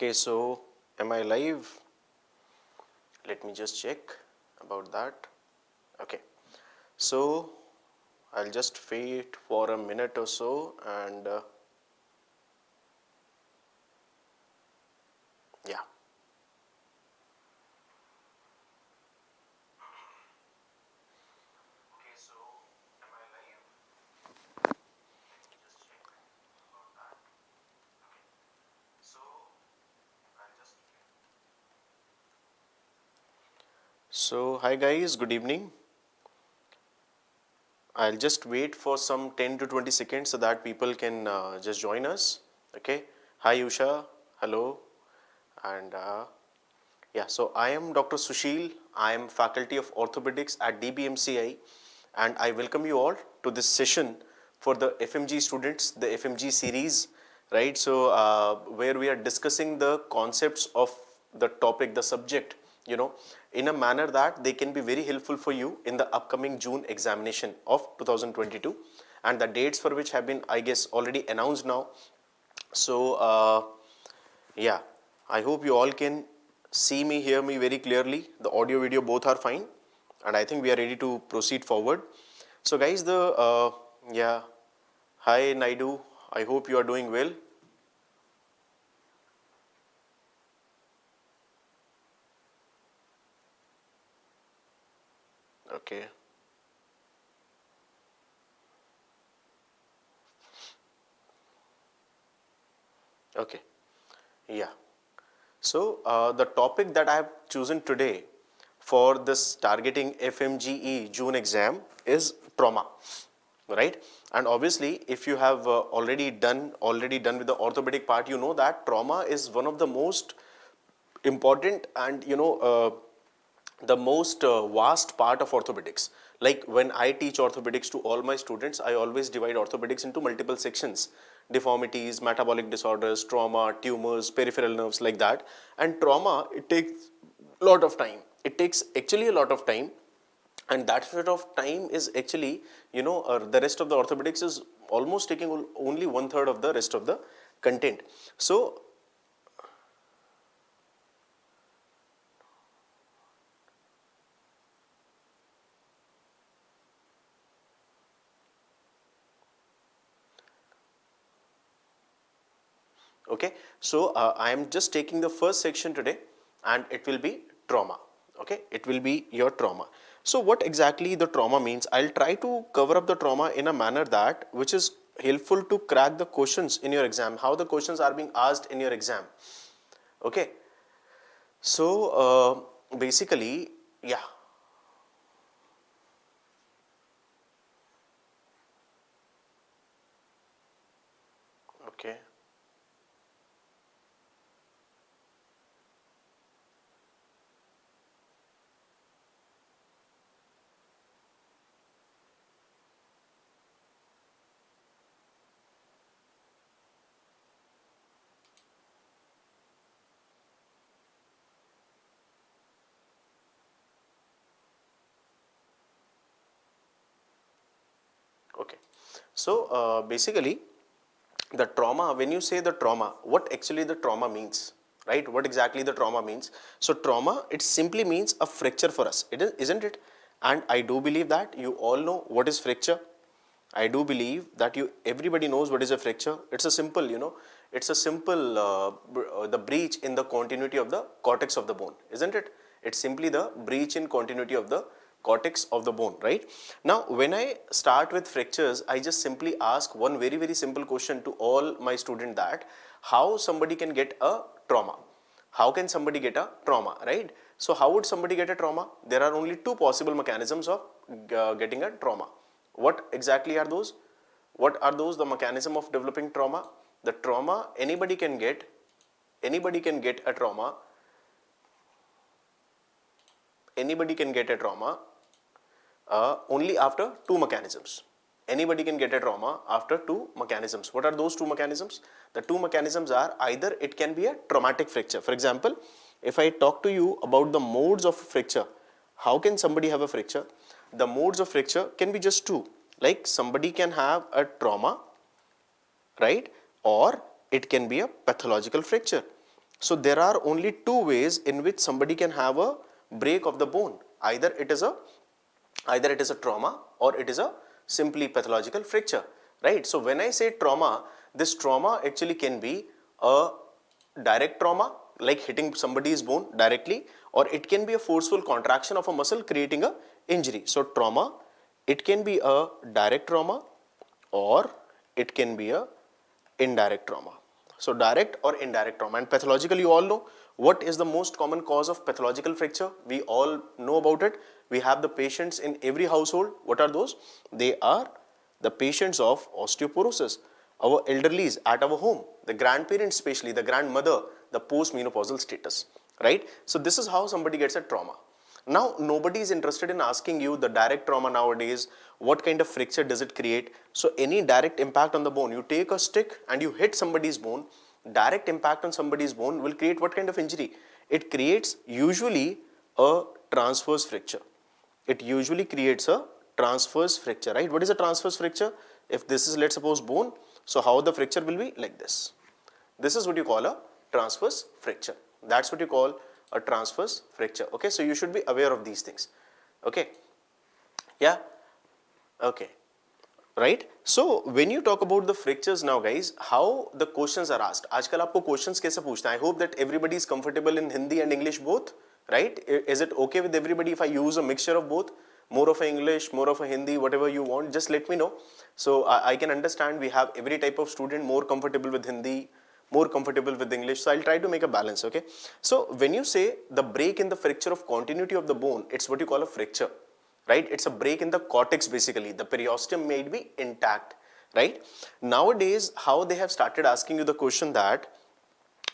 Okay, so am I live? Let me just check about that. Okay, so I'll just wait for a minute or so and yeah. Okay, so am I live? Let me just check about that. Okay, so I'll just. So hi guys, good evening. I'll just wait for some 10 to 20 seconds so that people can just join us. Okay. Hi Usha. Hello. And yeah, so I am Dr. Sushil. I am faculty of Orthopedics at DBMCI and I welcome you all to this session for the FMG students, the FMG series, right? So where we are discussing the concepts of the topic, the subject, in a manner that they can be very helpful for you in the upcoming June examination of 2022, and the dates for which have been, I guess, already announced now. So yeah, I hope you all can see me, hear me very clearly. The audio, video both are fine, and I think we are ready to proceed forward. So guys, yeah, hi Naidu, I hope you are doing well. Okay. Okay. Yeah. So the topic that I have chosen today for this targeting FMGE June exam is trauma, right? And obviously, if you have already done with the orthopedic part, you know that trauma is one of the most important and the most vast part of orthopedics. Like when I teach orthopedics to all my students, I always divide orthopedics into multiple sections: deformities, metabolic disorders, trauma, tumors, peripheral nerves, like that. And trauma, it takes a lot of time. It takes actually a lot of time, and that sort of time is actually, the rest of the orthopedics is almost taking only 1/3 of the rest of the content. So okay, so I am just taking the first section today, and it will be trauma. Okay, it will be your trauma. So what exactly the trauma means, I'll try to cover up the trauma in a manner that which is helpful to crack the questions in your exam, how the questions are being asked in your exam. Okay, so basically, yeah. Okay. Okay, so basically the trauma, when you say the trauma, what actually the trauma means, right? What exactly the trauma means? So trauma, it simply means a fracture for us, isn't it? And I do believe that you all know what is fracture. I do believe that everybody knows what is a fracture. It's a simple, it's a simple the breach in the continuity of the cortex of the bone, isn't it? It's simply the breach in continuity of the cortex of the bone, right? Now, when I start with fractures, I just simply ask one very, very simple question to all my students, that how somebody can get a trauma. How can somebody get a trauma, right? So how would somebody get a trauma? There are only two possible mechanisms of getting a trauma. What exactly are those? What are those? The mechanism of developing trauma. The trauma anybody can get a trauma. Anybody can get a trauma only after two mechanisms. Anybody can get a trauma after two mechanisms. What are those two mechanisms? The two mechanisms are, either it can be a traumatic fracture. For example, if I talk to you about the modes of fracture, how can somebody have a fracture? The modes of fracture can be just two. Like somebody can have a trauma, right? Or it can be a pathological fracture. So there are only two ways in which somebody can have a break of the bone. Either it is a trauma or it is a simply pathological fracture, right? So when I say trauma, this trauma actually can be a direct trauma, like hitting somebody's bone directly, or it can be a forceful contraction of a muscle creating a injury. So trauma, it can be a direct trauma or it can be a indirect trauma. So direct or indirect trauma. And pathological, you all know what is the most common cause of pathological fracture. We all know about it. We have the patients in every household. What are those? They are the patients of osteoporosis, our elderlies at our home, the grandparents, especially the grandmother, the postmenopausal status, right? So this is how somebody gets a trauma. Now nobody is interested in asking you the direct trauma nowadays, what kind of fracture does it create? So any direct impact on the bone, you take a stick and you hit somebody's bone, direct impact on somebody's bone will create what kind of injury? It creates usually a transverse fracture. It usually creates a transverse fracture, right? What is a transverse fracture? If this is, let's suppose, bone, so how the fracture will be? Like this. This is what you call a transverse fracture. That's what you call a transverse fracture. Okay, so you should be aware of these things. Okay, yeah, okay, right? So when you talk about the fractures now, guys, how the questions are asked. आजकल आपको questions कैसे पूछते हैं? I hope that everybody is comfortable in Hindi and English both, right? Is it okay with everybody if I use a mixture of both? More of a English, more of a Hindi, whatever you want, just let me know. So I can understand we have every type of student more comfortable with Hindi, more comfortable with English. So I'll try to make a balance, okay? So when you say the break in the fracture of continuity of the bone, it's what you call a fracture, right? It's a break in the cortex basically. The periosteum may be intact, right? Nowadays, how they have started asking you the question that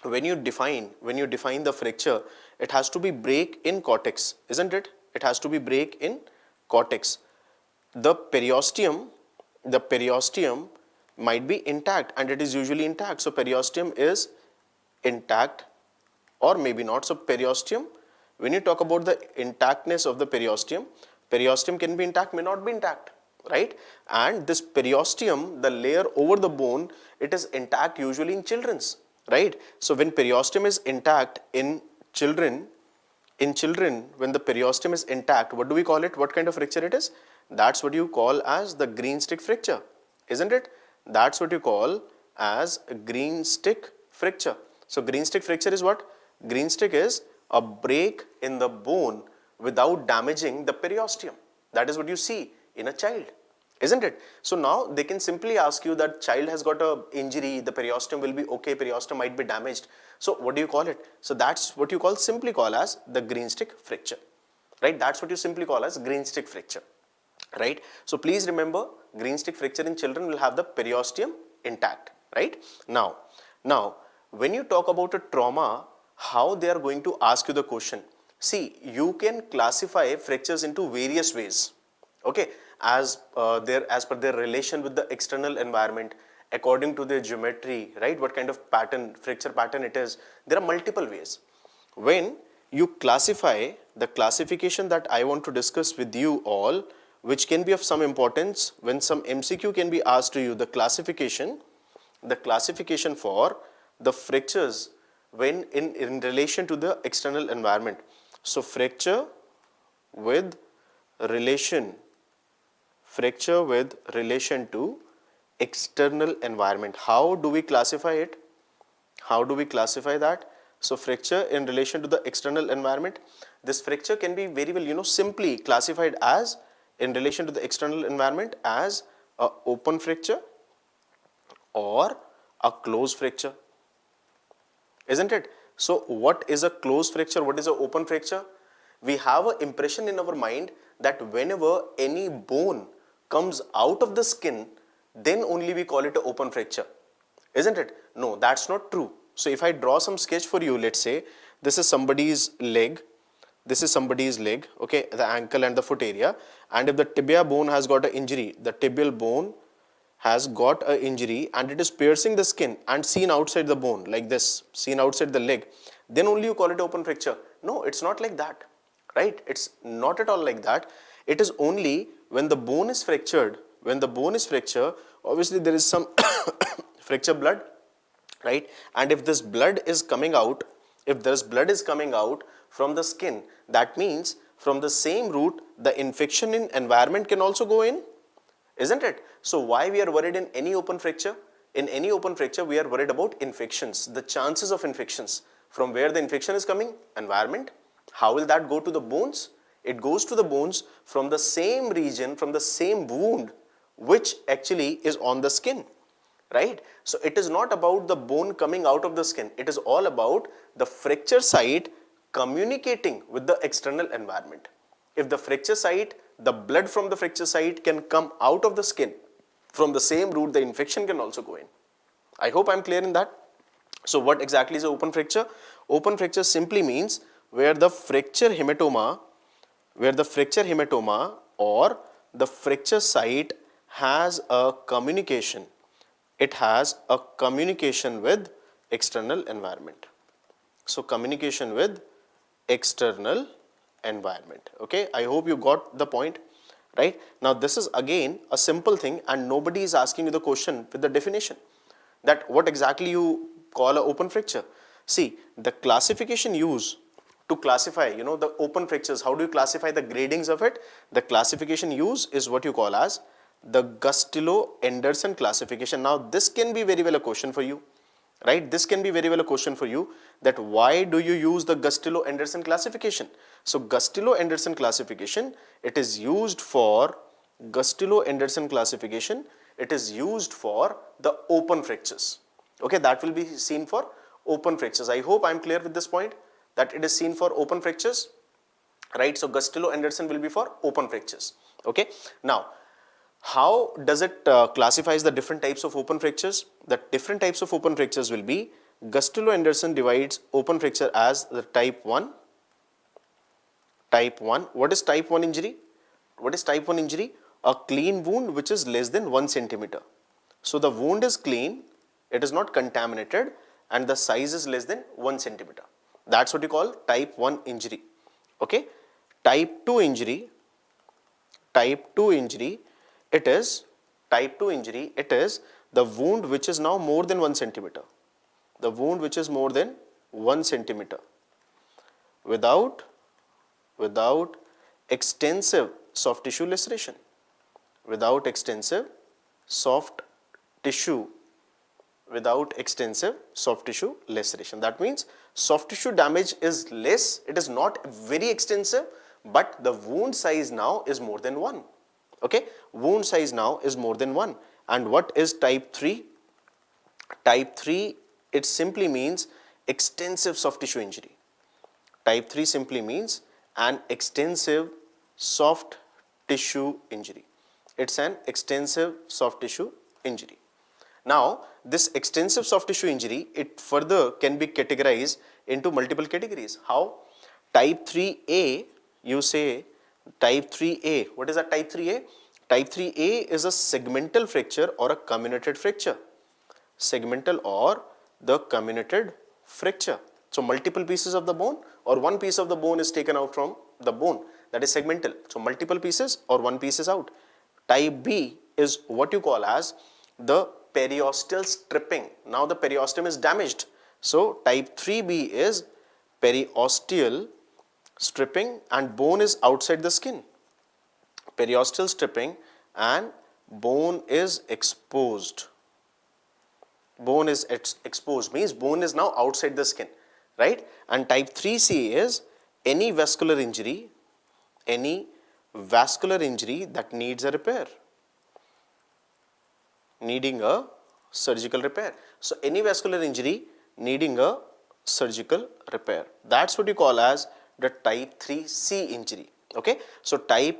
when you define the fracture, it has to be break in cortex, isn't it? It has to be break in cortex. The periosteum might be intact and it is usually intact. So periosteum is intact or maybe not. So periosteum, when you talk about the intactness of the periosteum can be intact, may not be intact, right? And this periosteum, the layer over the bone, it is intact usually in children's, right? So when periosteum is intact in children, when the periosteum is intact, what do we call it? What kind of fracture it is? That's what you call as the green stick fracture, isn't it? That's what you call as a green stick fracture. So green stick fracture is what? Green stick is a break in the bone without damaging the periosteum. That is what you see in a child, isn't it? So now they can simply ask you that child has got a injury, the periosteum will be okay, periosteum might be damaged. So what do you call it? So that's what you simply call as the green stick fracture, right? That's what you simply call as green stick fracture, right? So please remember, green stick fracture in children will have the periosteum intact, right? Now when you talk about a trauma, how they are going to ask you the question? See, you can classify fractures into various ways, okay, as per their relation with the external environment, according to their geometry, right? What kind of pattern, fracture pattern it is. There are multiple ways. When you classify, the classification that I want to discuss with you all, which can be of some importance when some MCQ can be asked to you, the classification for the fractures when in relation to the external environment. So fracture with relation to external environment. How do we classify it? How do we classify that? So fracture in relation to the external environment. This fracture can be very well, simply classified as in relation to the external environment as a open fracture or a closed fracture, isn't it? So what is a closed fracture? What is an open fracture? We have an impression in our mind that whenever any bone comes out of the skin, then only we call it an open fracture, isn't it? No, that's not true. So if I draw some sketch for you, let's say this is somebody's leg, okay, the ankle and the foot area, and if the tibia bone has got an injury, the tibial bone has got an injury and it is piercing the skin and seen outside the bone like this, seen outside the leg, then only you call it open fracture. No, it's not like that, right? It's not at all like that. It is only when the bone is fractured, obviously there is some fracture blood, right? And if this blood is coming out, If there's blood is coming out from the skin, that means from the same route, the infection in environment can also go in, isn't it? So why we are worried in any open fracture? In any open fracture, we are worried about infections, the chances of infections. From where the infection is coming? Environment. How will that go to the bones? It goes to the bones from the same region, from the same wound, which actually is on the skin, right? So it is not about the bone coming out of the skin. It is all about the fracture site communicating with the external environment. If the fracture site, the blood from the fracture site can come out of the skin, from the same route, the infection can also go in. I hope I am clear in that. So what exactly is an open fracture? Open fracture simply means where the fracture hematoma or the fracture site has a communication. It has a communication with external environment. So communication with external environment. Okay, I hope you got the point, right? Now this is again a simple thing, and nobody is asking you the question with the definition that what exactly you call an open fracture. See, the classification used to classify, the open fractures, how do you classify the gradings of it? The classification used is what you call as the Gustillo-Anderson classification. Now this can be very well a question for you, right? This can be very well a question for you, that why do you use the Gustillo-Anderson classification? So Gustillo-Anderson classification, it is used for Gustillo-Anderson classification, it is used for the open fractures. Okay, that will be seen for open fractures. I hope I am clear with this point, that it is seen for open fractures, right? So Gustillo-Anderson will be for open fractures. Okay, now how does it classifies the different types of open fractures? The different types of open fractures will be, Gustillo-Anderson divides open fracture as the type 1. Type 1. What is type 1 injury? What is type 1 injury? A clean wound which is less than 1 centimeter. So the wound is clean, it is not contaminated, and the size is less than 1 centimeter. That's what you call type 1 injury. Okay. Type 2 injury, it is the wound which is now more than 1 centimeter. The wound which is more than 1 centimeter without extensive soft tissue laceration. Without extensive soft tissue laceration. That means soft tissue damage is less, it is not very extensive, but the wound size now is more than 1. Okay, wound size now is more than 1. And what is type 3? Type 3, it simply means extensive soft tissue injury. Type 3 simply means an extensive soft tissue injury. It's an extensive soft tissue injury. Now, this extensive soft tissue injury, it further can be categorized into multiple categories. How? Type 3A, you say type 3A. What is a type 3A? Type 3A is a segmental fracture or a comminuted fracture. Segmental or the comminuted fracture. So multiple pieces of the bone or one piece of the bone is taken out from the bone. That is segmental. So multiple pieces or one piece is out. Type B is what you call as the periosteal stripping. Now the periosteum is damaged. So type 3B is periosteal stripping and bone is outside the skin. Periosteal stripping and bone is exposed. Bone is exposed means bone is now outside the skin, right? And type 3C is any vascular injury that needs a repair, needing a surgical repair. So any vascular injury needing a surgical repair. That's what you call as the type 3C injury. Okay. So type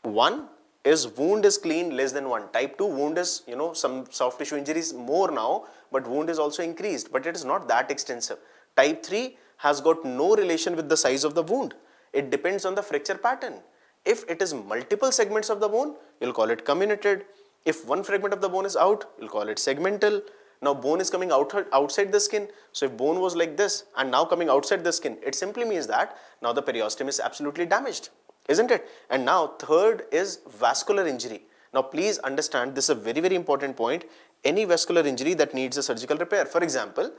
1 is wound is clean less than 1. Type 2 wound is, some soft tissue injuries more now, but wound is also increased, but it is not that extensive. Type 3 has got no relation with the size of the wound. It depends on the fracture pattern. If it is multiple segments of the bone, you'll call it comminuted. If one fragment of the bone is out, you'll call it segmental. Now bone is coming outside the skin. So if bone was like this and now coming outside the skin, it simply means that now the periosteum is absolutely damaged, isn't it? And now third is vascular injury. Now please understand, this is a very, very important point. Any vascular injury that needs a surgical repair. For example,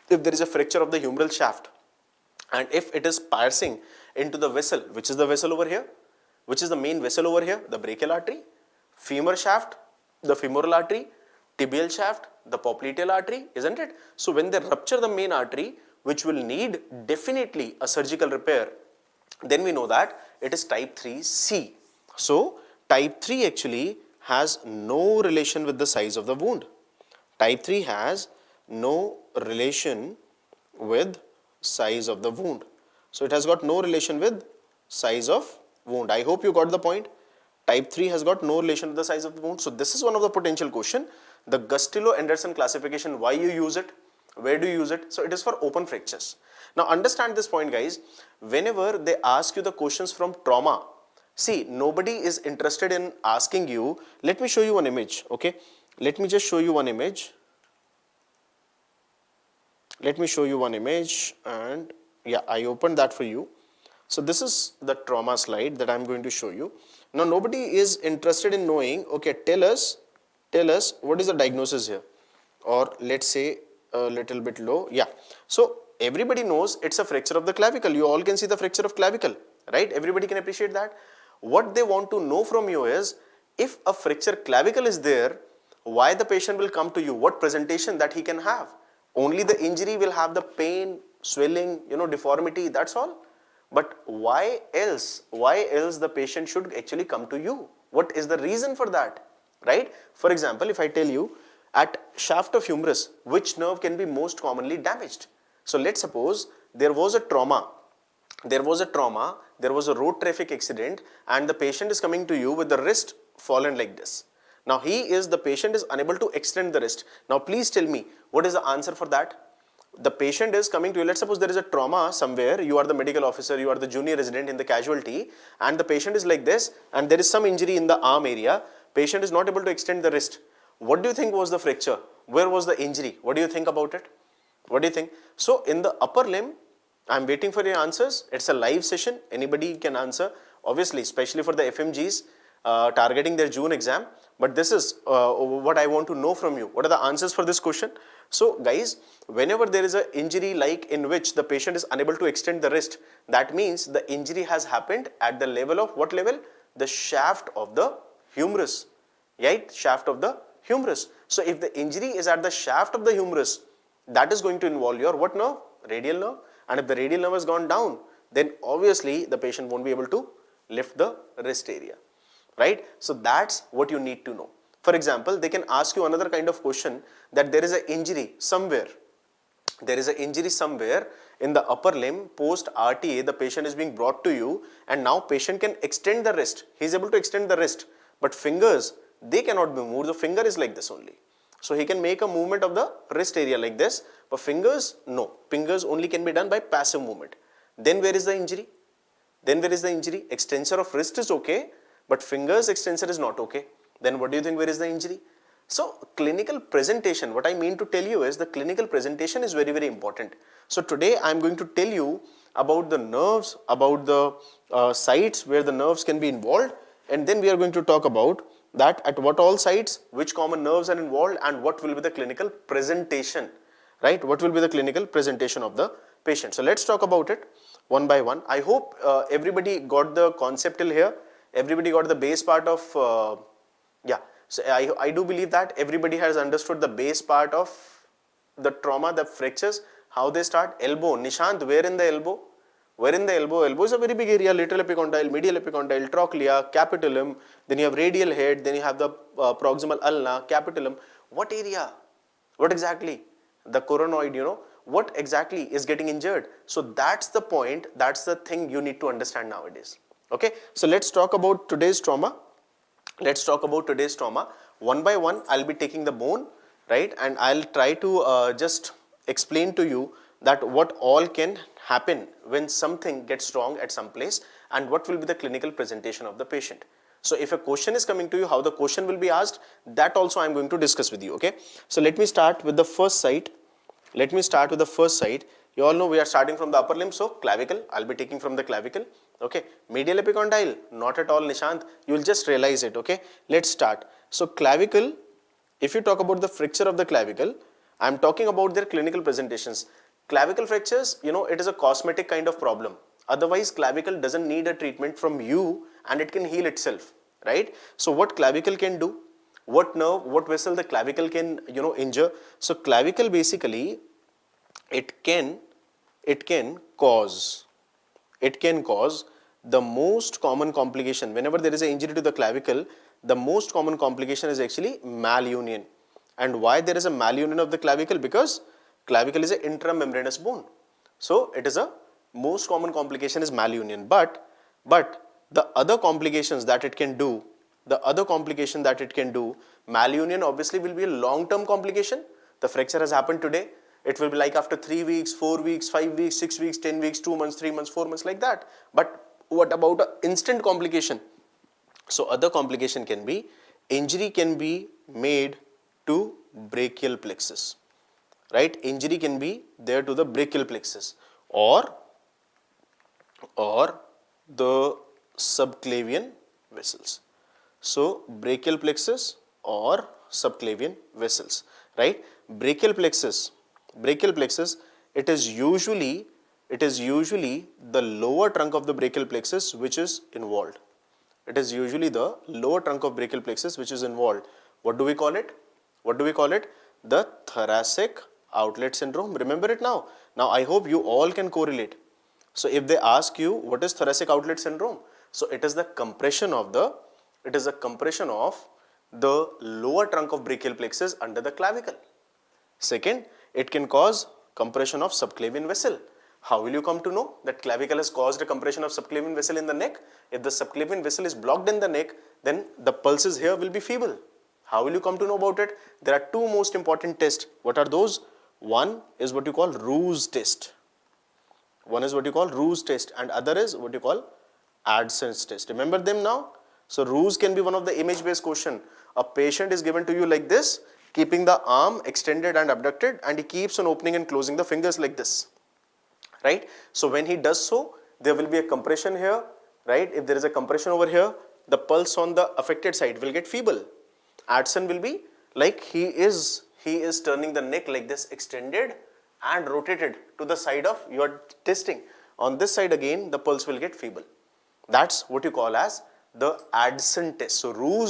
if there is a fracture of the humeral shaft, and if it is piercing into the vessel, which is the vessel over here, which is the main vessel over here, the brachial artery, femur shaft, the femoral artery, tibial shaft, the popliteal artery, isn't it? So when they rupture the main artery, which will need definitely a surgical repair, then we know that it is type 3C. So type 3 actually has no relation with the size of the wound. Type 3 has no relation with size of the wound. So it has got no relation with size of wound. I hope you got the point. Type 3 has got no relation with the size of the wound. So this is one of the potential question. The Gustillo-Anderson classification, why you use it, where do you use it? So it is for open fractures. Now understand this point, guys. Whenever they ask you the questions from trauma, see, nobody is interested in asking you. Let me show you one image, okay? Let me just show you one image. Let me show you one image, and yeah, I opened that for you. So this is the trauma slide that I'm going to show you. Now nobody is interested in knowing, okay, tell us what is the diagnosis here, or let's say a little bit low. Yeah, so everybody knows it's a fracture of the clavicle. You all can see the fracture of clavicle, right? Everybody can appreciate that. What they want to know from you is, if a fracture clavicle is there, why the patient will come to you, what presentation that he can have. Only the injury will have the pain, swelling, deformity, that's all. But why else the patient should actually come to you? What is the reason for that, right? For example, if I tell you, at shaft of humerus, which nerve can be most commonly damaged? So let's suppose there was a trauma, there was a road traffic accident, and the patient is coming to you with the wrist fallen like this. Now the patient is unable to extend the wrist. Now please tell me, what is the answer for that? The patient is coming to you, let's suppose there is a trauma somewhere, you are the medical officer, you are the junior resident in the casualty, and the patient is like this, and there is some injury in the arm area, patient is not able to extend the wrist. What do you think was the fracture? Where was the injury? What do you think about it? What do you think? So in the upper limb, I'm waiting for your answers. It's a live session, anybody can answer, obviously, especially for the FMGs targeting their June exam. But this is what I want to know from you. What are the answers for this question? So guys, whenever there is an injury like in which the patient is unable to extend the wrist, that means the injury has happened at the level of what level? The shaft of the humerus, right? Shaft of the humerus. So if the injury is at the shaft of the humerus, that is going to involve your what nerve? Radial nerve. And if the radial nerve has gone down, then obviously the patient won't be able to lift the wrist area, right? So that's what you need to know. For example, they can ask you another kind of question, that there is an injury somewhere. There is an injury somewhere in the upper limb, post RTA, the patient is being brought to you, and now patient can extend the wrist. He is able to extend the wrist, but fingers, they cannot be moved. The finger is like this only. So he can make a movement of the wrist area like this, but fingers, no. Fingers only can be done by passive movement. Then where is the injury? Extensor of wrist is okay, but fingers extensor is not okay. Then what do you think, where is the injury? So clinical presentation, what I mean to tell you is the clinical presentation is very, very important. So today I am going to tell you about the nerves, about the sites where the nerves can be involved, and then we are going to talk about that at what all sites, which common nerves are involved, and what will be the clinical presentation, right? What will be the clinical presentation of the patient. So let's talk about it one by one. I hope everybody got the concept till here. Everybody got the base part of, So I do believe that everybody has understood the base part of the trauma, the fractures, how they start. Elbow, Nishant, where in the elbow? Where in the elbow? Elbow is a very big area, lateral epicondyle, medial epicondyle, trochlea, capitulum, then you have radial head, then you have the proximal ulna, capitulum. What area? What exactly? The coronoid, what exactly is getting injured? So that's the point, that's the thing you need to understand nowadays. Okay, so let's talk about today's trauma. One by one, I'll be taking the bone, right? And I'll try to just explain to you that what all can happen when something gets wrong at some place, and what will be the clinical presentation of the patient. So if a question is coming to you, how the question will be asked, that also I'm going to discuss with you, okay? So let me start with the first site. You all know we are starting from the upper limb, so clavicle, I'll be taking from the clavicle. Okay, medial epicondyle, not at all, Nishant, you will just realize it. Okay, let's start. So clavicle, if you talk about the fracture of the clavicle, I am talking about their clinical presentations. Clavicle fractures, it is a cosmetic kind of problem. Otherwise, clavicle doesn't need a treatment from you and it can heal itself, right? So what clavicle can do? What nerve, what vessel the clavicle can, injure? So clavicle basically, it can cause the most common complication. Whenever there is an injury to the clavicle, the most common complication is actually malunion. And why there is a malunion of the clavicle? Because clavicle is an intramembranous bone. So it is a most common complication is malunion. But the other complications that it can do, malunion obviously will be a long-term complication. The fracture has happened today. It will be like after 3 weeks, 4 weeks, 5 weeks, 6 weeks, 10 weeks, 2 months, 3 months, 4 months, like that. But what about an instant complication? So other complication can be, injury can be made to brachial plexus, right? Injury can be there to the brachial plexus or the subclavian vessels. So brachial plexus or subclavian vessels, right? Brachial plexus, it is usually the lower trunk of the brachial plexus which is involved. It is usually the lower trunk of brachial plexus which is involved. What do we call it? The thoracic outlet syndrome. Remember it now. Now I hope you all can correlate. So if they ask you what is thoracic outlet syndrome, so it is the compression of the lower trunk of brachial plexus under the clavicle. Second, it can cause compression of subclavian vessel. How will you come to know that clavicle has caused a compression of subclavian vessel in the neck? If the subclavian vessel is blocked in the neck, then the pulses here will be feeble. How will you come to know about it? There are two most important tests. What are those? One is what you call Roux test. And other is what you call Adson's test. Remember them now? So Roux can be one of the image-based question. A patient is given to you like this, keeping the arm extended and abducted, and he keeps on opening and closing the fingers like this, right? So when he does so, there will be a compression here, right? If there is a compression over here, the pulse on the affected side will get feeble. Adson will be like he is turning the neck like this, extended and rotated to the side of your testing. On this side again, the pulse will get feeble. That's what you call as the Adson test. So Roux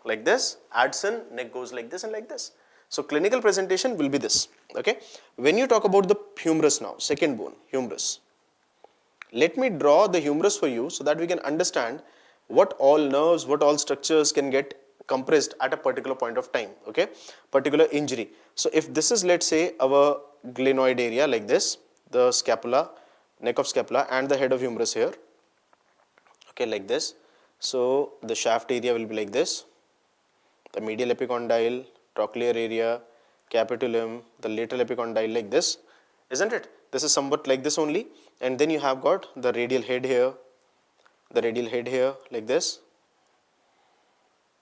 like this, Adson, neck goes like this and like this. So clinical presentation will be this, okay? When you talk about the humerus now, second bone, humerus. Let me draw the humerus for you so that we can understand what all nerves, what all structures can get compressed at a particular point of time, okay? Particular injury. So if this is, let's say, our glenoid area like this, the scapula, neck of scapula and the head of humerus here, okay, like this. So the shaft area will be like this, the medial epicondyle, trochlear area, capitulum, the lateral epicondyle like this, isn't it? This is somewhat like this only. And then you have got the radial head here, like this.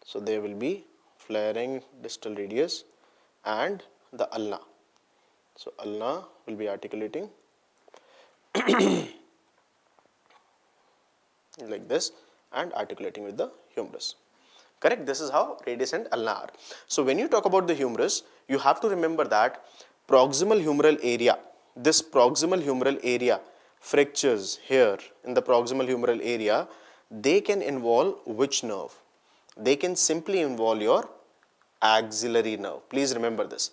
So there will be flaring distal radius and the ulna. So ulna will be articulating like this and articulating with the humerus. Correct? This is how radius and ulna are. So when you talk about the humerus, you have to remember that proximal humeral area, this proximal humeral area, fractures here in the proximal humeral area, they can involve which nerve? They can simply involve your axillary nerve. Please remember this.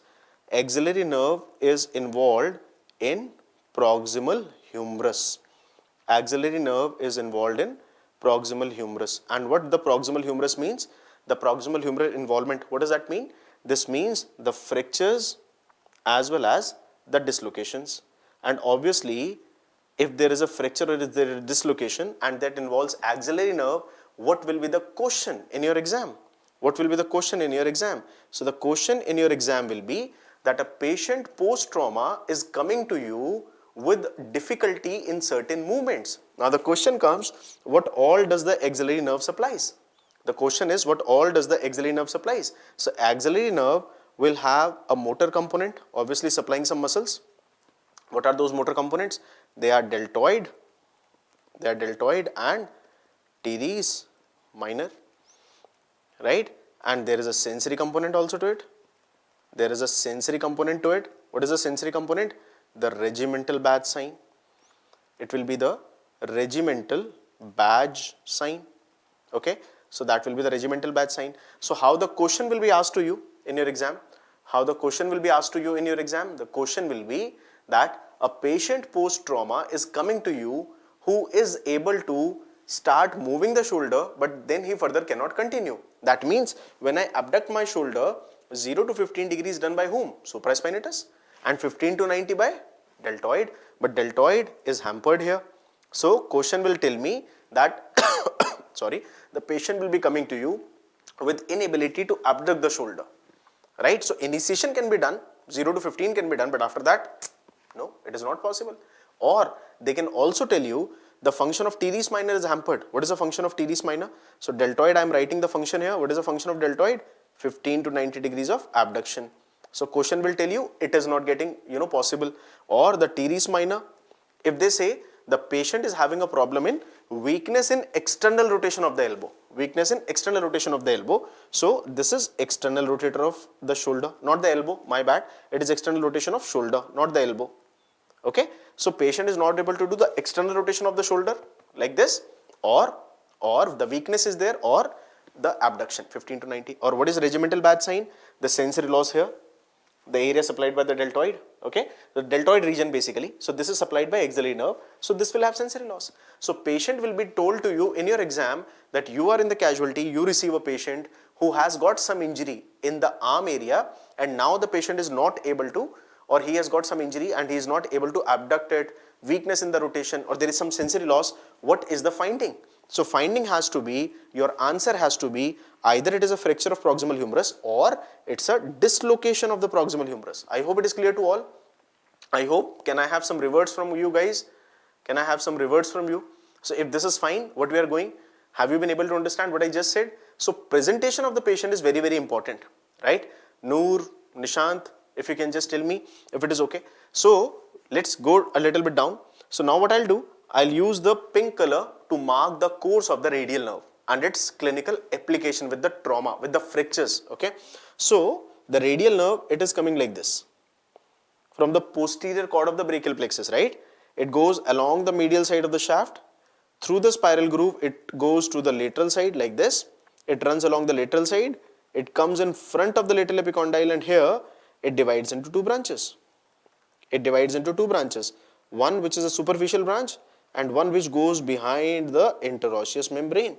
Axillary nerve is involved in proximal humerus. Axillary nerve is involved in proximal humerus. And what the proximal humerus means? The proximal humeral involvement, what does that mean? This means the fractures as well as the dislocations. And obviously, if there is a fracture or if there is a dislocation and that involves axillary nerve, what will be the question in your exam? What will be the question in your exam? So the question in your exam will be that a patient post-trauma is coming to you with difficulty in certain movements. Now the question comes, what all does the axillary nerve supplies? The question is, what all does the axillary nerve supplies? So axillary nerve will have a motor component, obviously supplying some muscles. What are those motor components? They are deltoid and teres minor, right? And there is a sensory component also to it. What is the sensory component? the regimental badge sign. It will be the regimental badge sign. Okay, so that will be the regimental badge sign. So how the question will be asked to you in your exam? How the question will be asked to you in your exam? The question will be that a patient post trauma is coming to you who is able to start moving the shoulder, but then he further cannot continue. That means when I abduct my shoulder, 0 to 15 degrees done by whom? Supraspinatus, and 15 to 90 by deltoid, but deltoid is hampered here. So question will tell me that sorry, the patient will be coming to you with inability to abduct the shoulder, right? So initiation can be done, 0 to 15 can be done, but after that, no, it is not possible. Or they can also tell you the function of teres minor is hampered. What is the function of teres minor? So deltoid, I am writing the function here. What is the function of deltoid? 15 to 90 degrees of abduction. So question will tell you it is not getting, possible. Or the teres minor, if they say the patient is having a problem in weakness in external rotation of the elbow. Weakness in external rotation of the elbow. So this is external rotator of the shoulder, not the elbow, my bad. It is external rotation of shoulder, not the elbow. Okay, so patient is not able to do the external rotation of the shoulder like this, or the weakness is there, or the abduction 15 to 90. Or what is regimental badge sign? The sensory loss here, the area supplied by the deltoid, okay, the deltoid region basically. So this is supplied by axillary nerve, so this will have sensory loss. So patient will be told to you in your exam that you are in the casualty, you receive a patient who has got some injury in the arm area, and now the patient is not able to, or he has got some injury and he is not able to abduct it, weakness in the rotation, or there is some sensory loss. What is the finding? So finding has to be, your answer has to be either it is a fracture of proximal humerus or it's a dislocation of the proximal humerus. I hope it is clear to all. I hope. Can I have some reverts from you guys? Can I have some reverts from you? So if this is fine, what we are going, have you been able to understand what I just said? So presentation of the patient is very, very important, right? Noor, Nishant, if you can just tell me if it is okay. So let's go a little bit down. So now what I'll do, I'll use the pink color to mark the course of the radial nerve and its clinical application with the trauma, with the fractures, okay. So the radial nerve, it is coming like this. From the posterior cord of the brachial plexus, right? It goes along the medial side of the shaft. Through the spiral groove, it goes to the lateral side like this. It runs along the lateral side. It comes in front of the lateral epicondyle, and here it divides into two branches. It divides into two branches. One which is a superficial branch and one which goes behind the interosseous membrane,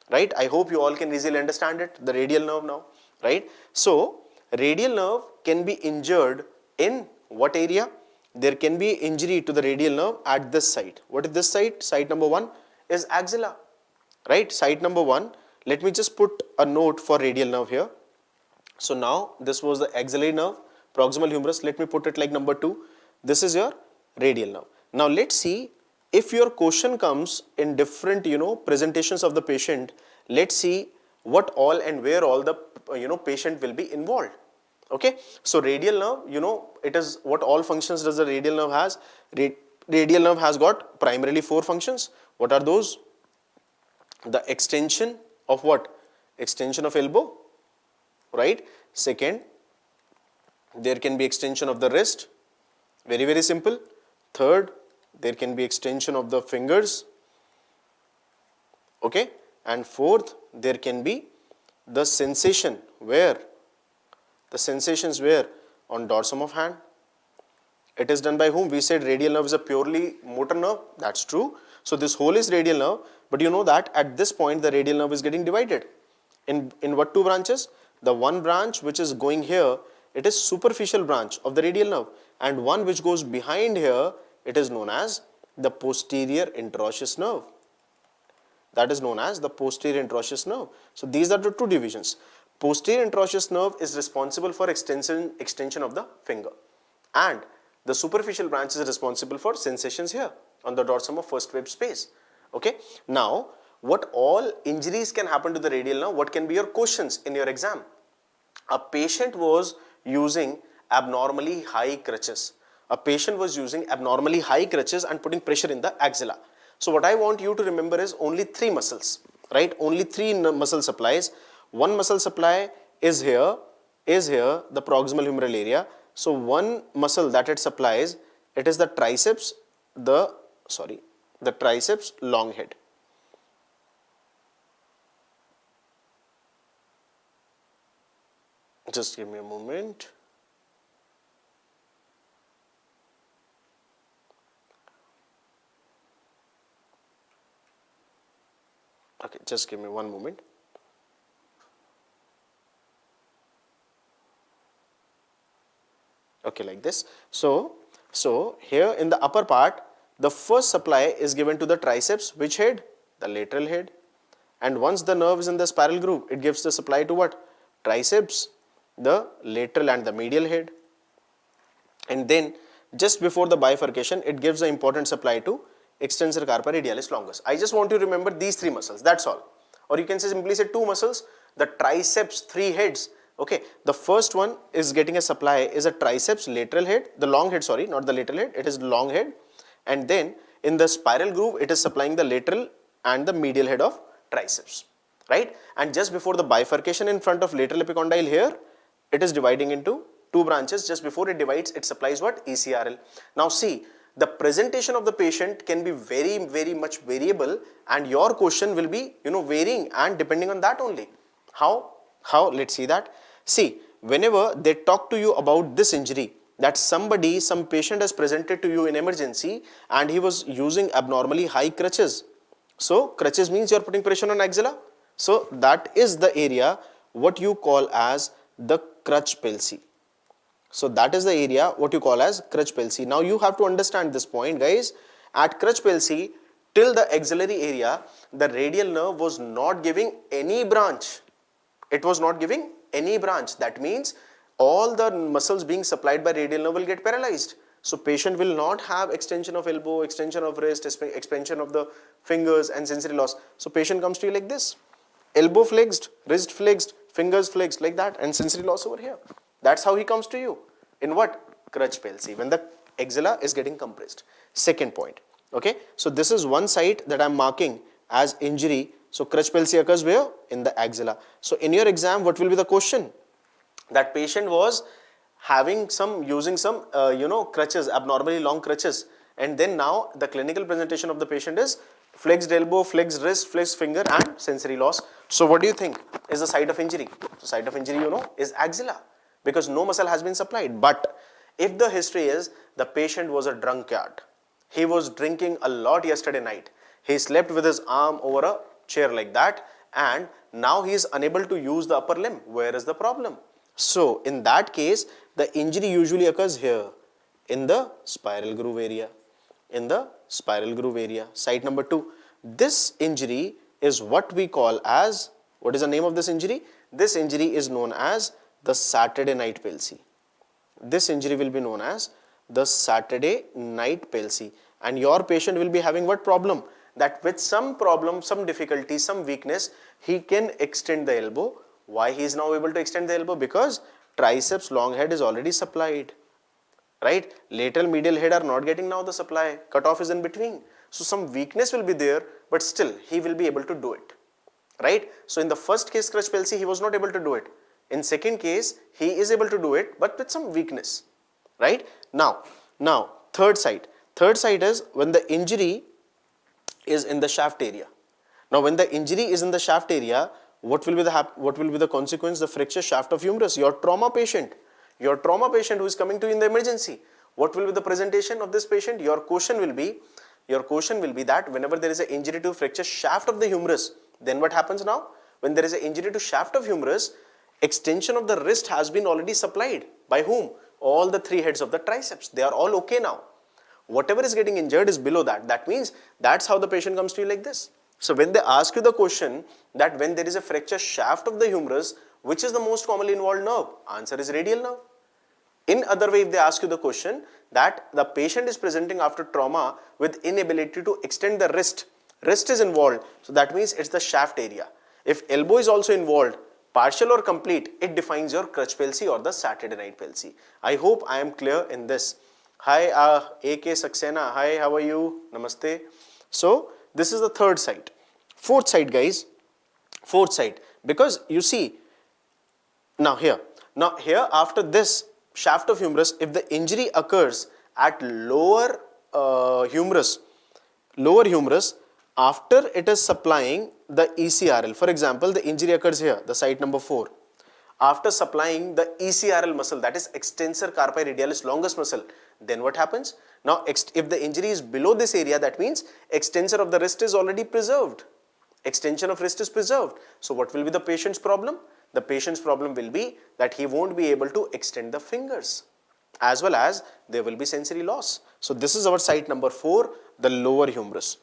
right? I hope you all can easily understand it, the radial nerve now, right? So radial nerve can be injured in what area? There can be injury to the radial nerve at this site. What is this site? Site number 1 is axilla, right? Site number 1. Let me just put a note for radial nerve here. So now this was the axillary nerve, proximal humerus. Let me put it like number 2. This is your radial nerve. Now let's see if your question comes in different, presentations of the patient. Let's see what all and where all the, patient will be involved. Okay. So radial nerve, it is what all functions does the radial nerve has. Radial nerve has got primarily 4 functions. What are those? The extension of what? Extension of elbow, right? Second, there can be extension of the wrist. Very, very simple. Third, there can be extension of the fingers. Okay. And fourth, there can be the sensation where? The sensations where? On dorsum of hand. It is done by whom? We said radial nerve is a purely motor nerve. That's true. So this whole is radial nerve, but you know that at this point the radial nerve is getting divided. In what 2 branches? The one branch which is going here, it is superficial branch of the radial nerve, and one which goes behind here, it is known as the posterior interosseous nerve. That is known as the posterior interosseous nerve. So these are the 2 divisions. Posterior interosseous nerve is responsible for extension of the finger, and the superficial branch is responsible for sensations here on the dorsum of first web space. Okay. Now, what all injuries can happen to the radial nerve? What can be your questions in your exam? A patient was using abnormally high crutches. A patient was using abnormally high crutches and putting pressure in the axilla. So what I want you to remember is only 3 muscles, right? Only 3 muscle supplies. One muscle supply is here, the proximal humeral area. So one muscle that it supplies it is the triceps, the triceps long head. Just give me a moment. Okay, just give me one moment. Okay, like this. So here in the upper part, the first supply is given to the triceps, which head? The lateral head. And once the nerve is in the spiral groove, it gives the supply to what? Triceps, the lateral and the medial head. And then just before the bifurcation, it gives the important supply to extensor carpi radialis longus. I just want you to remember these three muscles, that's all. Or you can simply say two muscles, the triceps, three heads. Okay, the first one is getting a supply is a triceps lateral head, the long head, sorry, not the lateral head, it is long head. And then in the spiral groove, it is supplying the lateral and the medial head of triceps, right? And just before the bifurcation in front of lateral epicondyle here, it is dividing into two branches. Just before it divides, it supplies what? ECRL. Now see, the presentation of the patient can be very much variable, and your question will be, varying and depending on that only. How? Let's see that. See, whenever they talk to you about this injury, that some patient has presented to you in emergency and he was using abnormally high crutches. So crutches means you are putting pressure on axilla. So that is the area what you call as the crutch palsy. So that is the area what you call as crutch palsy. Now you have to understand this point, guys. At crutch palsy, till the axillary area, the radial nerve was not giving any branch. It was not giving any branch. That means all the muscles being supplied by radial nerve will get paralyzed. So patient will not have extension of elbow, extension of wrist, expansion of the fingers and sensory loss. So patient comes to you like this. Elbow flexed, wrist flexed, fingers flexed, like that, and sensory loss over here. That's how he comes to you. In what? Crutch palsy, when the axilla is getting compressed. Second point. Okay, so this is one site that I am marking as injury. So crutch palsy occurs where? In the axilla. So in your exam, what will be the question? That patient was having using some crutches, abnormally long crutches, and then now the clinical presentation of the patient is flexed elbow, flexed wrist, flexed finger and sensory loss. So what do you think is the site of injury? The site of injury, is axilla, because no muscle has been supplied. But if the history is the patient was a drunkard, he was drinking a lot yesterday night, he slept with his arm over a chair like that, and now he is unable to use the upper limb, where is the problem? So in that case, the injury usually occurs here in the spiral groove area. In the spiral groove area. Site number 2. This injury is what we call as, what is the name of this injury? This injury is known as the Saturday night palsy. This injury will be known as the Saturday night palsy. And your patient will be having what problem? That with some problem, some difficulty, some weakness, he can extend the elbow. Why he is now able to extend the elbow? Because triceps long head is already supplied. Right? Lateral medial head are not getting now the supply. Cutoff is in between. So some weakness will be there, but still he will be able to do it. Right? So in the first case crutch palsy, he was not able to do it. In second case, he is able to do it, but with some weakness. Right? Now third site. Third site is when the injury is in the shaft area. Now when the injury is in the shaft area, what will be the consequence? The fracture shaft of humerus. Your trauma patient who is coming to you in the emergency, what will be the presentation of this patient? Your question will be that whenever there is an injury to fracture shaft of the humerus, then what happens now? When there is an injury to shaft of humerus, extension of the wrist has been already supplied. By whom? All the three heads of the triceps. They are all okay now. Whatever is getting injured is below that. That means that's how the patient comes to you like this. So when they ask you the question that when there is a fracture shaft of the humerus, which is the most commonly involved nerve? Answer is radial nerve. In other way, if they ask you the question that the patient is presenting after trauma with inability to extend the wrist is involved, so that means it's the shaft area. If elbow is also involved, partial or complete, it defines your crutch palsy or the Saturday night palsy. I hope I am clear in this. Hi AK Saxena, hi, how are you? Namaste. So this is the third site. Fourth site, guys. Fourth site, because you see, now here after this shaft of humerus, if the injury occurs at lower humerus, after it is supplying the ECRL. For example, the injury occurs here, the site number 4. After supplying the ECRL muscle, that is extensor carpi radialis longus muscle, then what happens? Now, if the injury is below this area, that means extensor of the wrist is already preserved. Extension of wrist is preserved. So, what will be the patient's problem? The patient's problem will be that he won't be able to extend the fingers, as well as there will be sensory loss. So, this is our site number 4, the lower humerus.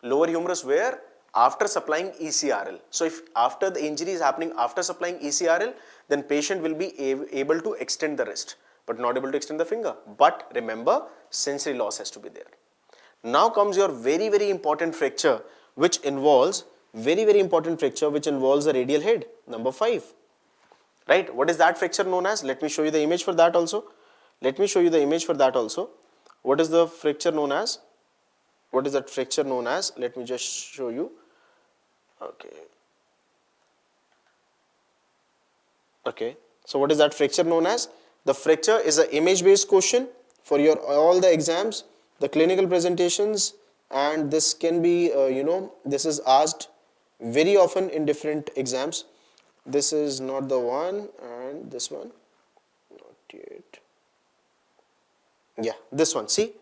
Lower humerus where? After supplying ECRL. So, if after the injury is happening after supplying ECRL, then patient will be able to extend the wrist, but not able to extend the finger. But remember, sensory loss has to be there. Now comes your very, very important fracture, which involves the radial head, number 5. Right? What is that fracture known as? Let me show you the image for that also. What is the fracture known as? What is that fracture known as? Let me just show you. Okay. So what is that fracture known as? The fracture is an image-based question for your all the exams, the clinical presentations, and this can be, this is asked very often in different exams. This is not the one, and this one, not yet. Yeah, this one. See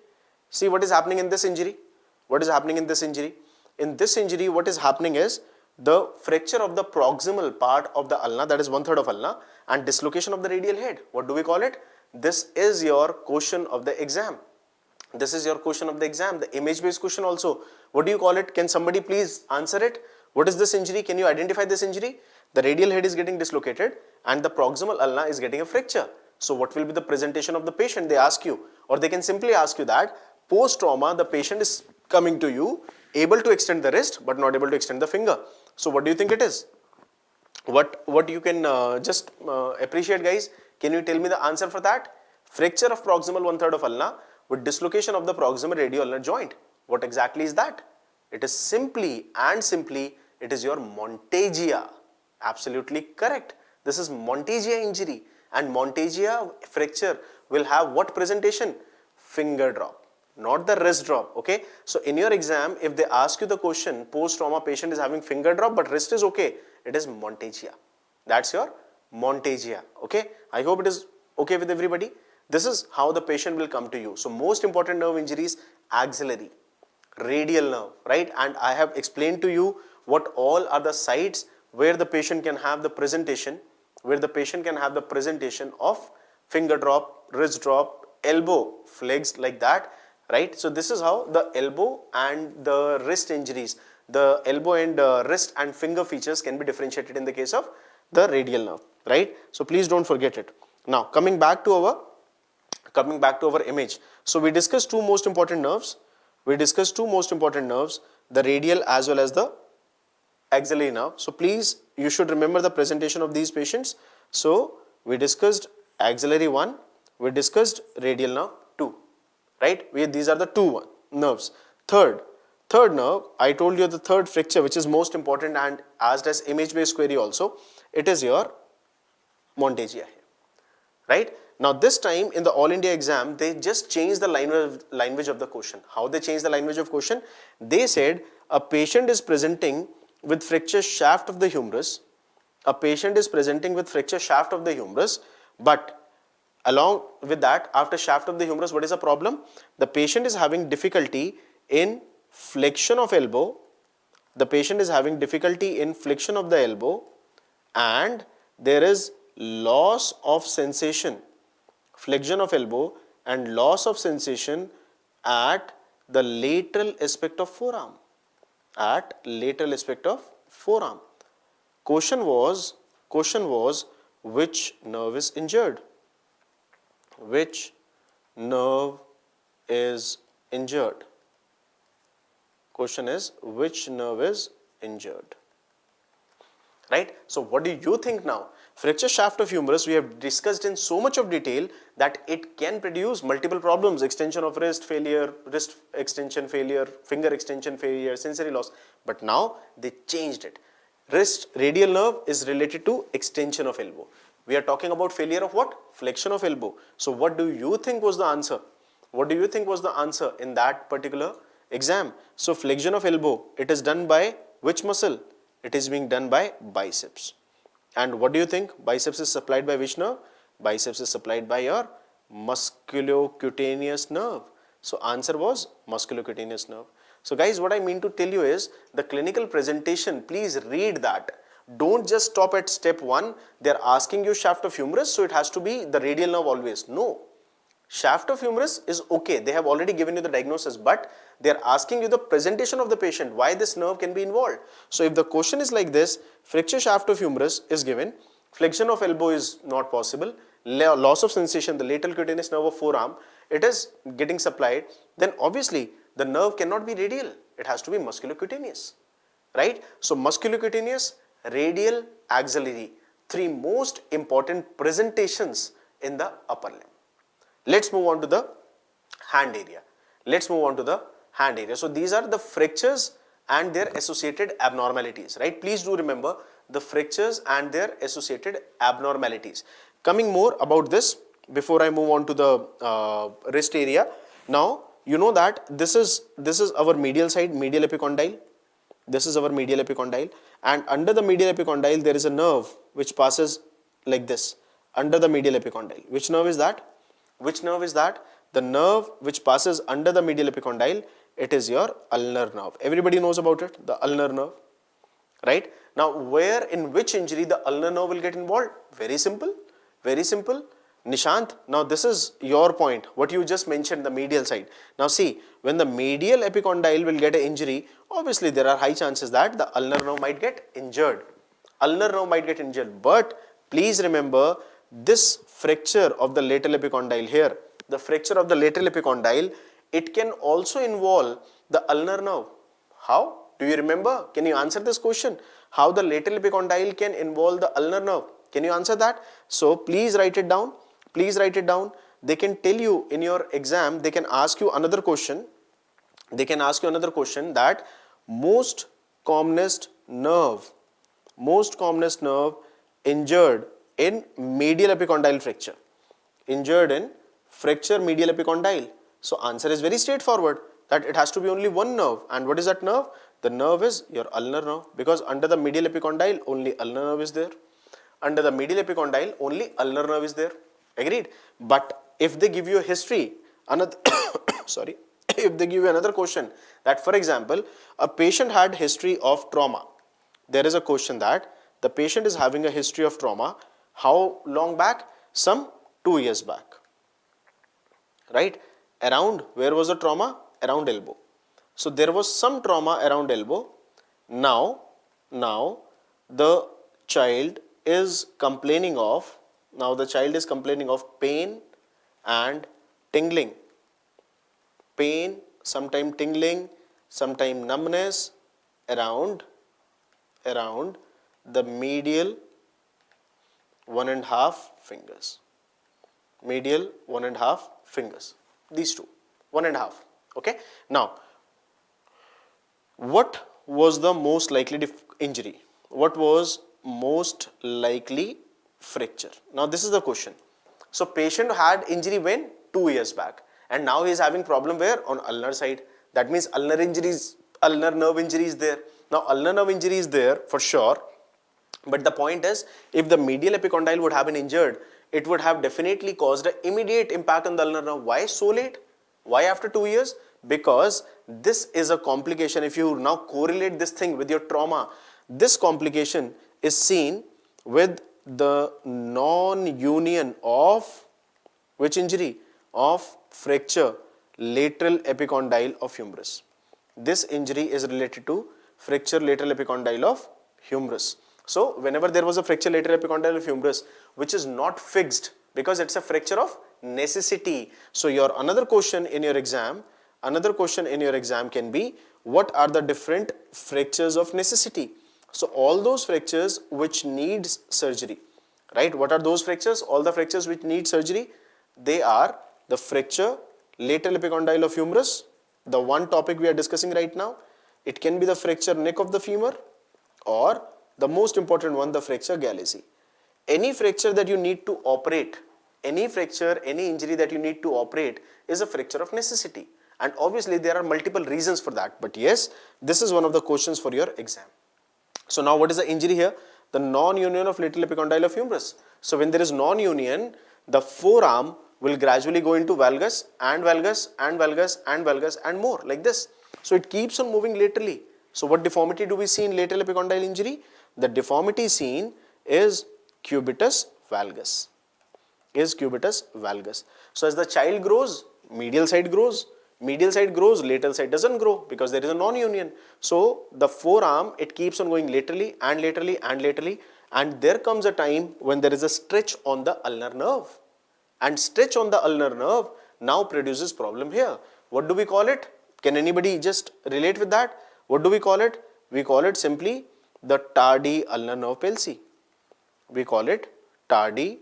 what is happening in this injury? In this injury, what is happening is the fracture of the proximal part of the ulna, that is 1/3 of ulna, and dislocation of the radial head. What do we call it? This is your question of the exam. The image-based question also. What do you call it? Can somebody please answer it? What is this injury? Can you identify this injury? The radial head is getting dislocated and the proximal ulna is getting a fracture. So what will be the presentation of the patient? They ask you, or they can simply ask you that post-trauma, the patient is coming to you, able to extend the wrist but not able to extend the finger. So what do you think it is? What you can just appreciate, guys? Can you tell me the answer for that? Fracture of proximal 1/3 of ulna with dislocation of the proximal radioulnar joint. What exactly is that? It is simply it is your Monteggia. Absolutely correct. This is Monteggia injury, and Monteggia fracture will have what presentation? Finger drop, not the wrist drop. Okay. So in your exam, if they ask you the question, post-trauma patient is having finger drop but wrist is okay, it is Monteggia. That's your Monteggia. Okay. I hope it is okay with everybody. This is how the patient will come to you. So most important nerve injuries, axillary, radial nerve, right? And I have explained to you what all are the sites where the patient can have the presentation, of finger drop, wrist drop, elbow, flex, like that, right? So this is how the elbow and the wrist injuries, the elbow and wrist and finger features can be differentiated in the case of the radial nerve, right? So please don't forget it. Now coming back to our image. So we discussed two most important nerves. The radial as well as the axillary nerve. So please, you should remember the presentation of these patients. So we discussed axillary 1, we discussed radial nerve 2, right? These are the two nerves. Third nerve, I told you the third fracture, which is most important and asked as image-based query also. It is your Monteggia here, right? Now this time in the All India exam, they just changed the language of the question. How they changed the language of question? They said a patient is presenting with fracture shaft of the humerus. But along with that, after shaft of the humerus, what is the problem? The patient is having difficulty in flexion of elbow. And there is loss of sensation, flexion of elbow and loss of sensation at the lateral aspect of forearm. Question was which nerve is injured? Question is which nerve is injured? Right? So what do you think now? Fracture shaft of humerus we have discussed in so much of detail that it can produce multiple problems: extension of wrist failure, wrist extension failure, finger extension failure, sensory loss. But now they changed it. Wrist radial nerve is related to extension of elbow. We are talking about failure of what? Flexion of elbow. So what do you think was the answer? What do you think was the answer in that particular exam? So flexion of elbow, it is done by which muscle? It is being done by biceps. And what do you think? Biceps is supplied by which nerve? Biceps is supplied by your musculocutaneous nerve. So answer was musculocutaneous nerve. So guys, what I mean to tell you is the clinical presentation, please read that. Don't just stop at step 1. They are asking you shaft of humerus, so it has to be the radial nerve always. No. Shaft of humerus is okay. They have already given you the diagnosis, but they are asking you the presentation of the patient, why this nerve can be involved. So if the question is like this, fracture shaft of humerus is given, flexion of elbow is not possible, loss of sensation, the lateral cutaneous nerve of forearm, it is getting supplied, then obviously the nerve cannot be radial. It has to be musculocutaneous, right? So musculocutaneous, radial, axillary, 3 most important presentations in the upper limb. Let's move on to the hand area. So these are the fractures and their associated abnormalities, right? Please do remember the fractures and their associated abnormalities. Coming more about this before I move on to the wrist area. Now you know that this is our medial side, medial epicondyle. This is our medial epicondyle, and under the medial epicondyle there is a nerve which passes like this under the medial epicondyle. Which nerve is that? The nerve which passes under the medial epicondyle, it is your ulnar nerve. Everybody knows about it, the ulnar nerve, right? Now, where in which injury the ulnar nerve will get involved? Very simple. Nishant, now this is your point, what you just mentioned, the medial side. Now see, when the medial epicondyle will get an injury, obviously there are high chances that the ulnar nerve might get injured. But please remember, this fracture of the lateral epicondyle here, the fracture of the lateral epicondyle, it can also involve the ulnar nerve. How? Do you remember? Can you answer this question? How the lateral epicondyle can involve the ulnar nerve? Can you answer that? So please write it down. They can tell you in your exam, they can ask you another question. That most commonest nerve injured in medial epicondyle fracture. Medial epicondyle. So answer is very straightforward, that it has to be only one nerve. And what is that nerve? The nerve is your ulnar nerve, because under the medial epicondyle only ulnar nerve is there. Under the medial epicondyle only ulnar nerve is there. Agreed? But if they give you a history, another if they give you another question, that for example, a patient had history of trauma. There is a question that the patient is having a history of trauma. How long back? Some 2 years back. Right? Around, where was the trauma? Around elbow. So there was some trauma around elbow. Now the child is complaining of pain and tingling. Pain, sometime tingling, sometime numbness around the medial 1.5 fingers. Medial 1.5 fingers. These two, 1.5. Okay. Now, what was the most likely injury? What was most likely fracture? Now, this is the question. So, patient had injury when? 2 years back. And now he is having problem where? On ulnar side. That means ulnar nerve injury is there. Now, ulnar nerve injury is there for sure. But the point is, if the medial epicondyle would have been injured, it would have definitely caused an immediate impact on the ulnar nerve. Why so late? Why after 2 years? Because this is a complication. If you now correlate this thing with your trauma, this complication is seen with the non-union of which injury? Of fracture lateral epicondyle of humerus. This injury is related to fracture lateral epicondyle of humerus. So, whenever there was a fracture lateral epicondyle of humerus which is not fixed, because it's a fracture of necessity. So, your another question in your exam can be, what are the different fractures of necessity? So, all those fractures which needs surgery, right? What are those fractures? All the fractures which need surgery, they are the fracture lateral epicondyle of humerus, the one topic we are discussing right now. It can be the fracture neck of the femur, or the most important one, the fracture Gallesi. Any fracture that you need to operate, any fracture, any injury that you need to operate is a fracture of necessity. And obviously there are multiple reasons for that. But yes, this is one of the questions for your exam. So now what is the injury here? The non-union of lateral epicondyle of humerus. So when there is non-union, the forearm will gradually go into valgus and valgus and valgus and valgus and more like this. So it keeps on moving laterally. So what deformity do we see in lateral epicondyle injury? The deformity seen is cubitus valgus. So as the child grows, medial side grows. Medial side grows, lateral side doesn't grow because there is a non-union. So the forearm, it keeps on going laterally and laterally and laterally, and there comes a time when there is a stretch on the ulnar nerve. And stretch on the ulnar nerve now produces problem here. What do we call it? Can anybody just relate with that? What do we call it? We call it simply the tardy ulnar nerve palsy. We call it tardy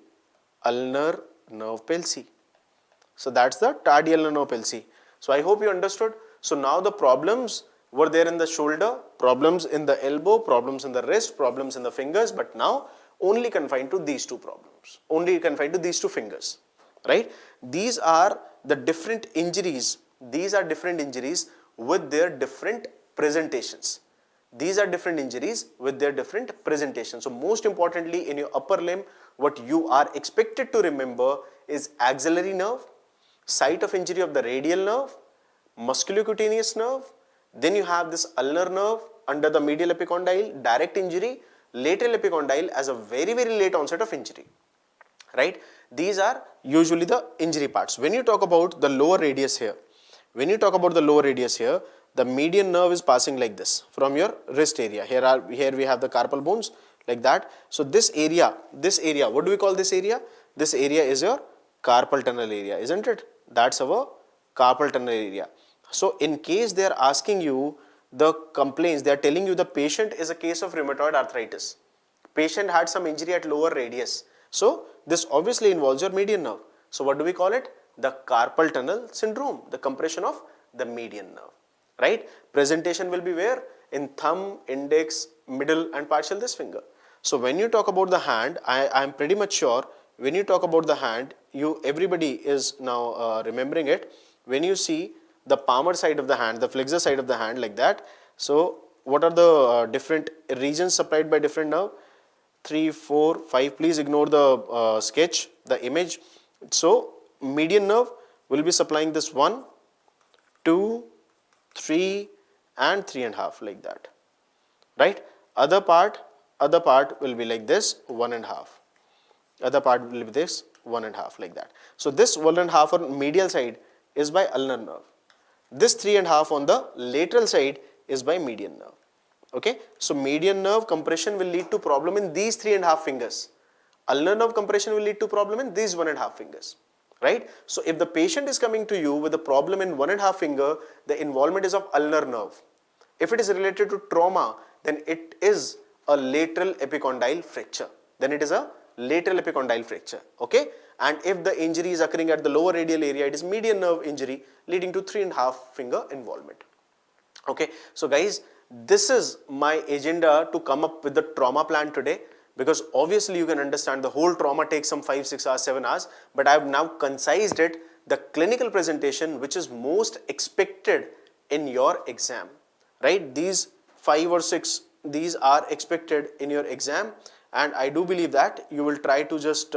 ulnar nerve palsy. So that's the tardy ulnar nerve palsy. So I hope you understood. So now the problems were there in the shoulder, problems in the elbow, problems in the wrist, problems in the fingers, but now only confined to these two problems, only confined to these two fingers, right? These are the different injuries. These are different injuries with their different presentations. These are different injuries with their different presentations. So most importantly, in your upper limb, what you are expected to remember is axillary nerve, site of injury of the radial nerve, musculocutaneous nerve, then you have this ulnar nerve under the medial epicondyle, direct injury, lateral epicondyle as a very late onset of injury, right? These are usually the injury parts. When you talk about the lower radius here, the median nerve is passing like this from your wrist area. Here we have the carpal bones like that. So this area, what do we call this area? This area is your carpal tunnel area, isn't it? That's our carpal tunnel area. So in case they are asking you the complaints, they are telling you the patient is a case of rheumatoid arthritis. Patient had some injury at lower radius. So this obviously involves your median nerve. So what do we call it? The carpal tunnel syndrome, the compression of the median nerve, right? Presentation will be where? In thumb, index, middle and partial this finger. So when you talk about the hand, I am pretty much sure when you talk about the hand, everybody is now remembering it. When you see the palmar side of the hand, the flexor side of the hand like that. So what are the different regions supplied by different nerve? 3, 4, 5. Please ignore the sketch, the image. So median nerve will be supplying this 1, 2, 3 and 3.5 like that, right? Other part will be like this 1.5. Other part will be this 1.5 like that. So this 1.5 on medial side is by ulnar nerve. This 3.5 on the lateral side is by median nerve. Okay, so median nerve compression will lead to problem in these 3.5 fingers. Ulnar nerve compression will lead to problem in these 1.5 fingers, right? So if the patient is coming to you with a problem in 1.5 finger, the involvement is of ulnar nerve. If it is related to trauma, then it is a lateral epicondyle fracture. Okay? And if the injury is occurring at the lower radial area, it is median nerve injury leading to 3.5 finger involvement. Okay, so guys, this is my agenda to come up with the trauma plan today, because obviously you can understand the whole trauma takes some 5, 6 hours, 7 hours, but I have now concised it, the clinical presentation which is most expected in your exam, right? These 5 or 6, these are expected in your exam, and I do believe that you will try to just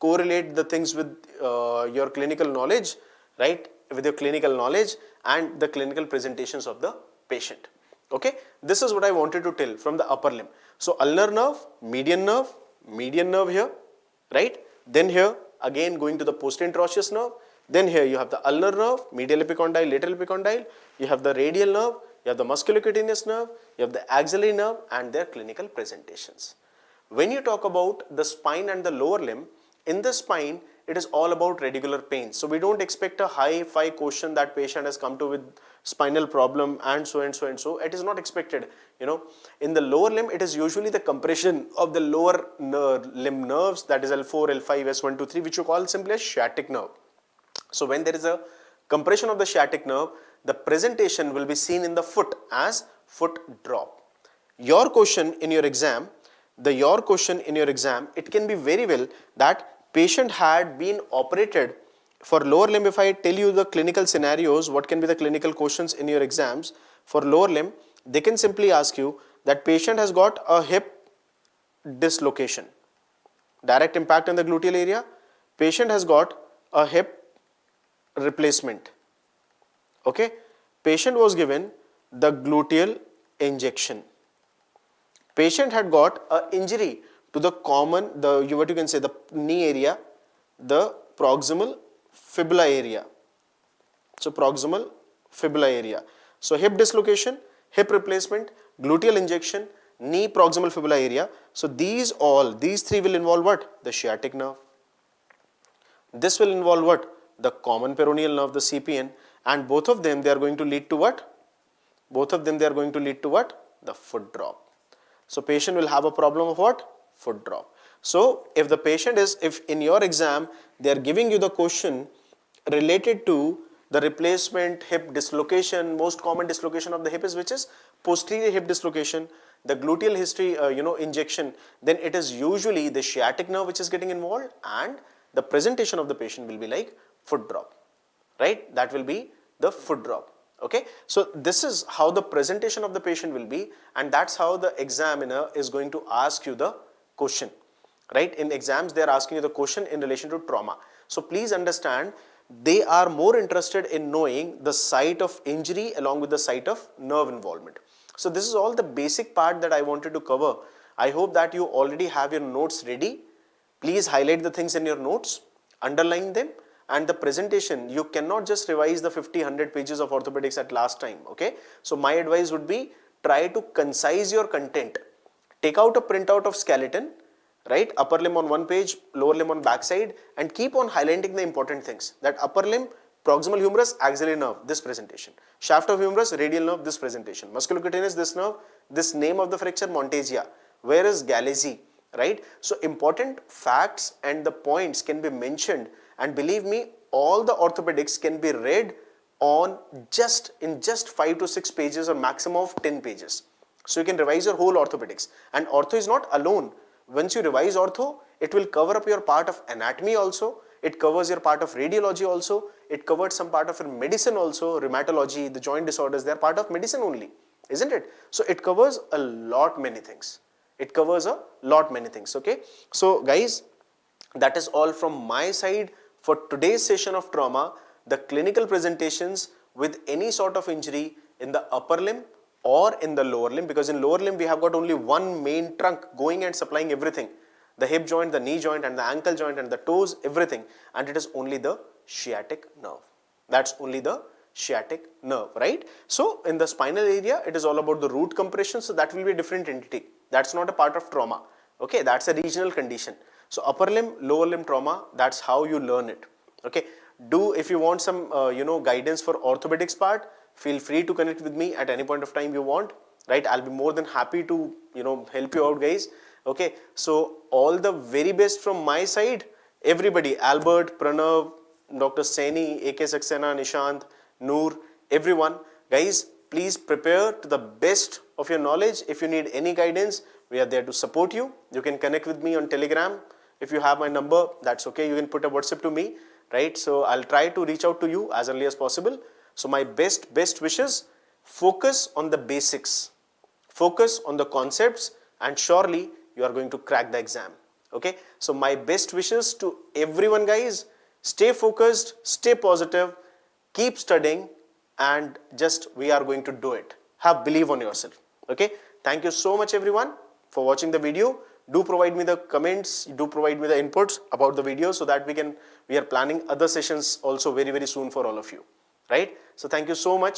correlate the things with your clinical knowledge, right? With your clinical knowledge and the clinical presentations of the patient. Okay, this is what I wanted to tell from the upper limb. So ulnar nerve, median nerve here, right? Then here again going to the posterior interosseous nerve. Then here you have the ulnar nerve, medial epicondyle, lateral epicondyle. You have the radial nerve, you have the musculocutaneous nerve, you have the axillary nerve and their clinical presentations. When you talk about the spine and the lower limb, in the spine, it is all about radicular pain. So we don't expect a high-fi question that patient has come to with spinal problem and so and so and so. It is not expected. You know, in the lower limb, it is usually the compression of the lower limb nerves, that is L4, L5, S1, 2, 3, which you call simply as sciatic nerve. So when there is a compression of the sciatic nerve, the presentation will be seen in the foot as foot drop. Your question in your exam, it can be very well that patient had been operated for lower limb. If I tell you the clinical scenarios, what can be the clinical questions in your exams for lower limb, they can simply ask you that patient has got a hip dislocation, direct impact in the gluteal area, patient has got a hip replacement, okay, patient was given the gluteal injection, patient had got a injury to the what you can say the knee area, the proximal fibula area. So proximal fibula area. So hip dislocation, hip replacement, gluteal injection, knee proximal fibula area. So these three will involve what? The sciatic nerve. This will involve what? The common peroneal nerve, the CPN, and both of them they are going to lead to what? Both of them they are going to lead to what? The foot drop. So patient will have a problem of what? Foot drop. So if the patient is, if in your exam they are giving you the question related to the replacement hip dislocation, most common dislocation of the hip is which is posterior hip dislocation, the gluteal history injection, then it is usually the sciatic nerve which is getting involved, and the presentation of the patient will be like foot drop, right? That will be the foot drop. Okay, so this is how the presentation of the patient will be, and that's how the examiner is going to ask you the question, right? In exams they are asking you the question in relation to trauma. So please understand, they are more interested in knowing the site of injury along with the site of nerve involvement. So this is all the basic part that I wanted to cover. I hope that you already have your notes ready. Please highlight the things in your notes, underline them, and the presentation, you cannot just revise the 50-100 pages of orthopedics at last time, okay? So my advice would be, try to concise your content. Take out a printout of skeleton, right? Upper limb on one page, lower limb on back side, and keep on highlighting the important things. That upper limb, proximal humerus, axillary nerve, this presentation. Shaft of humerus, radial nerve, this presentation. Musculocutaneous, this nerve, this name of the fracture, Montesia. Where is Galeazzi, right? So important facts and the points can be mentioned, and believe me, all the orthopedics can be read on in just 5 to 6 pages or maximum of 10 pages. So you can revise your whole orthopedics. And ortho is not alone. Once you revise ortho, it will cover up your part of anatomy also. It covers your part of radiology also. It covers some part of your medicine also, rheumatology, the joint disorders, they are part of medicine only, isn't it? So it covers a lot many things. It covers a lot many things, okay? So guys, that is all from my side for today's session of trauma, the clinical presentations with any sort of injury in the upper limb or in the lower limb, because in lower limb we have got only one main trunk going and supplying everything. The hip joint, the knee joint and the ankle joint and the toes, everything, and it is only the sciatic nerve. That's only the sciatic nerve, right? So in the spinal area, it is all about the root compression, so that will be a different entity. That's not a part of trauma, okay? That's a regional condition. So upper limb, lower limb trauma, that's how you learn it, okay? If you want some guidance for orthopedics part, feel free to connect with me at any point of time you want, right? I'll be more than happy to help you out, guys, okay? So all the very best from my side, everybody, Albert, Pranav, Dr. Saini, AK Saxena, Nishant, Noor, everyone, guys, please prepare to the best of your knowledge. If you need any guidance, we are there to support you. You can connect with me on Telegram. If you have my number, that's okay. You can put a WhatsApp to me, right? So I'll try to reach out to you as early as possible. So my best wishes, focus on the basics, focus on the concepts, and surely you are going to crack the exam, okay? So my best wishes to everyone, guys. Stay focused, stay positive, keep studying, and just we are going to do it. Have belief on yourself, okay? Thank you so much everyone for watching the video. Do provide me the comments, do provide me the inputs about the video so that we are planning other sessions also very soon for all of you, right? So thank you so much.